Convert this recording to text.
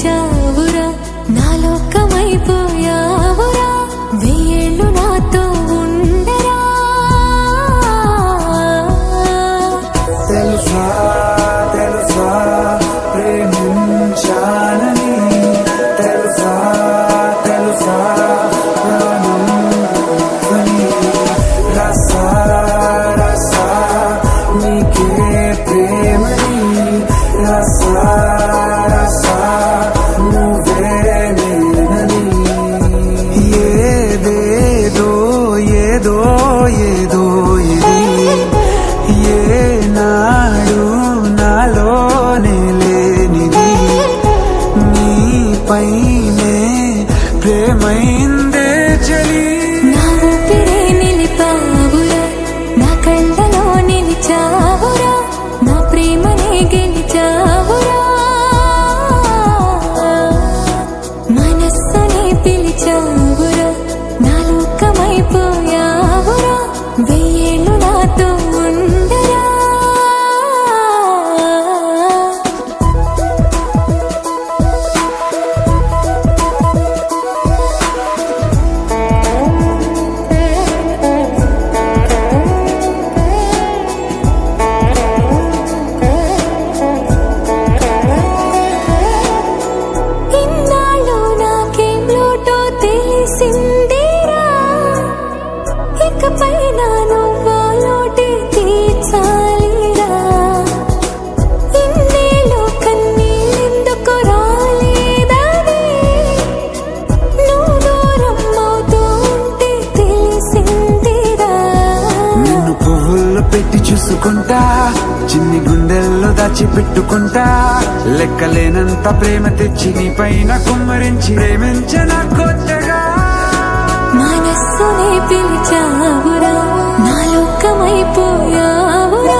పిలిచావురా, నా లోకమైపోయావురా, వెయ్యేళ్ళు నాతో ఉండరా. తెలుసా తెలుసా ప్రేమించానని, తెలుసా తెలుసా రసా రసా నీకే ప్రేమని, రసా రసా నువ్వే నేనని. ఏదేదో ఏదో ఏదో ఇది ఏనాడు నాలోనే లేనిది, నీపైనే ప్రేమైందే చలి. నా ఊపిరే నిలిపావురా, నా కళ్ళలో నిలిచావురా, నా ప్రేమనే గెలిచావురా. మనస్సునే పిలిచావురా, నా లోకమైపోయావురా, వెయ్యేళ్ళు నాతో ఉండరా. ఇన్నాళ్ళు నాకేం లోటో తెలిసిందిరా, ఇకపై నా నువ్వా లోటే తీర్చాలిరా. ఇన్నేళ్ళు కన్నీళ్ళెందుకు రాలేదని, నువ్వు దూరం అవుతూ ఉంటే తెలిసిందిరా. నిన్ను పువ్వుల్లో పెట్టి చూసుకుంటా, చిన్ని గుండెల్లో దాచిపెట్టుకుంటా, లెక్కలేనంత ప్రేమ తెచ్చి నీ పైన కుమ్మరించి ప్రేమించిన కొత్తగా. మనస్సునే పిలిచావురా, నా లోకమైపోయావురా,